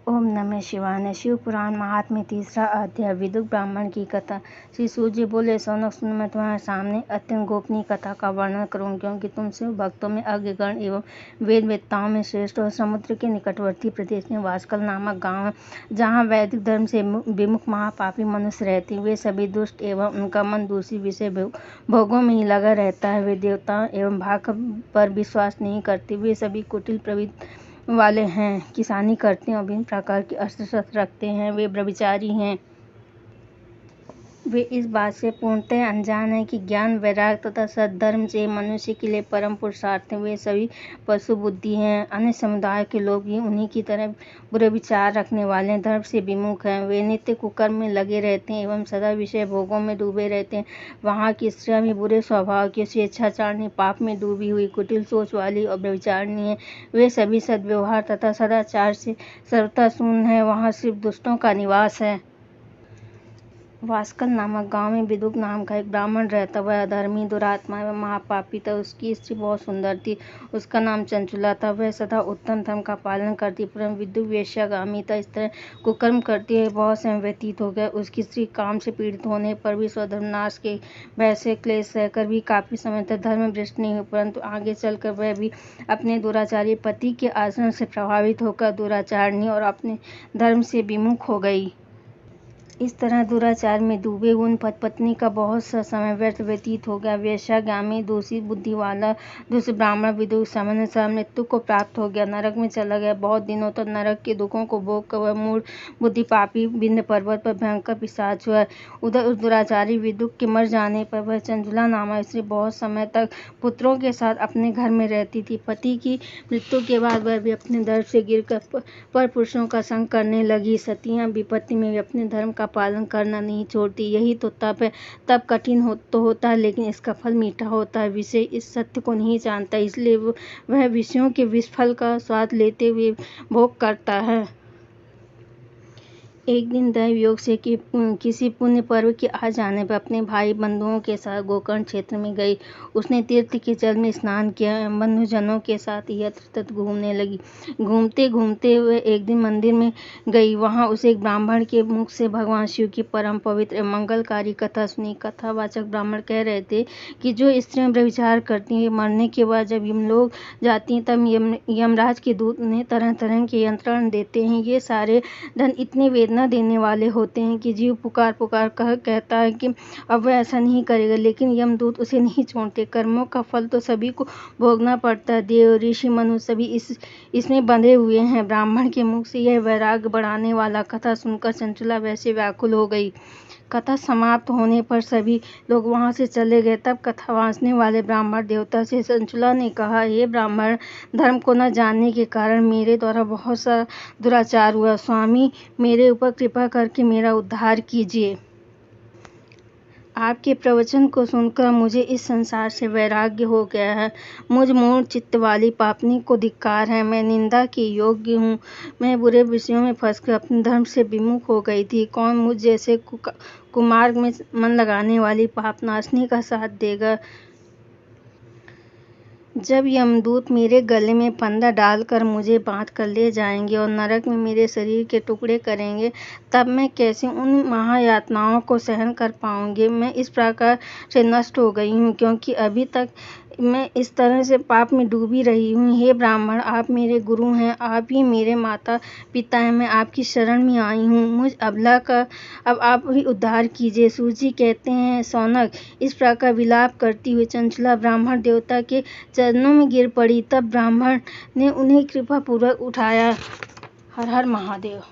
ओम नमः शिवाय। शिव पुराण महात्म्य तीसरा अध्याय। विदुर ब्राह्मण की कथा। श्री सूत जी बोले, सौनक सुन, मैं तुम्हारे सामने अत्यंत गोपनीय कथा का वर्णन करूं, क्योंकि तुम शिव भक्तों में अग्रगण्य एवं वेद वेत्ताओं में श्रेष्ठ और समुद्र के निकटवर्ती प्रदेश में वास्कल नामक गांव है, जहां वैदिक धर्म से विमुख महापापी मनुष्य रहते हैं। वे सभी दुष्ट एवं उनका मन दूसरी विषय भोगों में ही लगा रहता है। वे देवताओं एवं भाग पर विश्वास नहीं करते। वे सभी कुटिल प्रवृत्ति वाले हैं, किसानी करते हैं और विभिन्न प्रकार की अस्त्र शस्त्र रखते हैं। वे व्यभिचारी हैं। वे इस बात से पूर्णतः अनजान हैं कि ज्ञान, वैराग्य तथा सद्धर्म से मनुष्य के लिए परम पुरुषार्थ है। वे सभी पशु बुद्धि हैं। अन्य समुदाय के लोग भी उन्हीं की तरह बुरे विचार रखने वाले हैं, धर्म से विमुख हैं। वे नित्य कुकर्म में लगे रहते हैं एवं सदा विषय भोगों में डूबे रहते हैं। वहाँ की स्त्रियां भी बुरे स्वभाव की, स्वेच्छाचारिणी, पाप में डूबी हुई, कुटिल सोच वाली और व्यभिचारिणी है। वे सभी सद्व्यवहार तथा सदाचार से सर्वथा शून्य है। वहाँ सिर्फ दुष्टों का निवास है। वास्कल नामक गांव में विदुर नाम का एक ब्राह्मण रहता। वह अधर्मी, दुरात्मा एवं महापापी था। उसकी स्त्री बहुत सुंदर थी। उसका नाम चंचुला था। वह सदा उत्तम धर्म का पालन करती, परंतु विदुर वेश्यागामी था। इस तरह कुकर्म करती हुए बहुत समय व्यतीत हो गया। उसकी स्त्री काम से पीड़ित होने पर भी स्वधर्मनाश के भय से क्लेश सहकर भी काफी समय तक धर्म भ्रष्ट नहीं हुई, परंतु आगे चलकर वह भी अपने दुराचारी पति के आचरण से प्रभावित होकर दुराचारिणी और अपने धर्म से विमुख हो गई। इस तरह दुराचार में डूबे उन पत्नी का बहुत सा समय व्यर्थ व्यतीत हो गया। वेश्यागामी, दूषित बुद्धि वाला दुष्ट ब्राह्मण विदुर सामान्य सा मृत्यु को प्राप्त हो गया, नरक में चला गया। बहुत दिनों तक नरक के दुखों को भोग कर वह मूढ़ बुद्धि पापी विंध्य पर्वत पर भयंकर पिशाच हुआ। उधर उस दुराचारी विदुर के मर जाने पर वह चंचुला नामक स्त्री बहुत समय तक पुत्रों के साथ अपने घर में रहती थी। पति की मृत्यु के बाद वह भी अपने दर्प से गिरकर पर पुरुषों का संग करने लगी। सतियां विपत्ति में भी अपने धर्म का पालन करना नहीं छोड़ती। यही तो तप है। तप कठिन तो होता है, लेकिन इसका फल मीठा होता है। विषय इस सत्य को नहीं जानता, इसलिए वह विषयों के विष फल का स्वाद लेते हुए भोग करता है। एक दिन दैव योग से किसी पुण्य पर्व के आ जाने पर अपने भाई बंधुओं के साथ गोकर्ण क्षेत्र में गई। उसने तीर्थ के जल में स्नान किया। बंधुजनों के साथ यत्र तत्र घूमने लगी। घूमते घूमते हुए एक दिन मंदिर में गई। वहां उसे एक ब्राह्मण के मुख से भगवान शिव की परम पवित्र एवं मंगलकारी कथा सुनी। कथावाचक ब्राह्मण कह रहे थे कि जो स्त्रियां व्यभिचार करती हैं, मरने के बाद जब यमलोक जाती हैं, तब यमराज के दूत उन्हें तरह तरह के यंत्रण देते हैं। ये सारे धन इतने वेदना देने वाले होते हैं कि जीव पुकार पुकार कहता है कि अब वह ऐसा नहीं करेगा, लेकिन यमदूत उसे नहीं छोड़ते। कर्मों का फल तो सभी को भोगना पड़ता है। देव, ऋषि, मनुष्य सभी इसमें बंधे हुए हैं। ब्राह्मण के मुख से यह वैराग्य बढ़ाने वाला कथा सुनकर चंचुला वैसे व्याकुल हो गई। कथा समाप्त होने पर सभी लोग वहां से चले गए। तब कथा वाँचने वाले ब्राह्मण देवता से चंचुला ने कहा, हे ब्राह्मण, धर्म को न जानने के कारण मेरे द्वारा बहुत सारा दुराचार हुआ। स्वामी, मेरे ऊपर कृपा करके मेरा उद्धार कीजिए। आपके प्रवचन को सुनकर मुझे इस संसार से वैराग्य हो गया है। मुझ मूढ़ चित्त वाली पापनी को धिक्कार है। मैं निंदा के योग्य हूँ। मैं बुरे विषयों में फंसकर अपने धर्म से विमुख हो गई थी। कौन मुझ जैसे कुमार्ग में मन लगाने वाली पापनाशनी का साथ देगा? जब यमदूत मेरे गले में फंदा डालकर मुझे बांध कर ले जाएंगे और नरक में मेरे शरीर के टुकड़े करेंगे, तब मैं कैसे उन महायातनाओं को सहन कर पाऊंगी? मैं इस प्रकार से नष्ट हो गई हूँ क्योंकि अभी तक मैं इस तरह से पाप में डूबी रही हूँ। हे ब्राह्मण, आप मेरे गुरु हैं, आप ही मेरे माता पिता हैं। मैं आपकी शरण में आई हूँ। मुझ अबला का अब आप ही उद्धार कीजिए। सूजी कहते हैं, सौनक, इस प्रकार विलाप करती हुई चंचुला ब्राह्मण देवता के चरणों में गिर पड़ी। तब ब्राह्मण ने उन्हें कृपा पूर्वक उठाया। हर हर महादेव।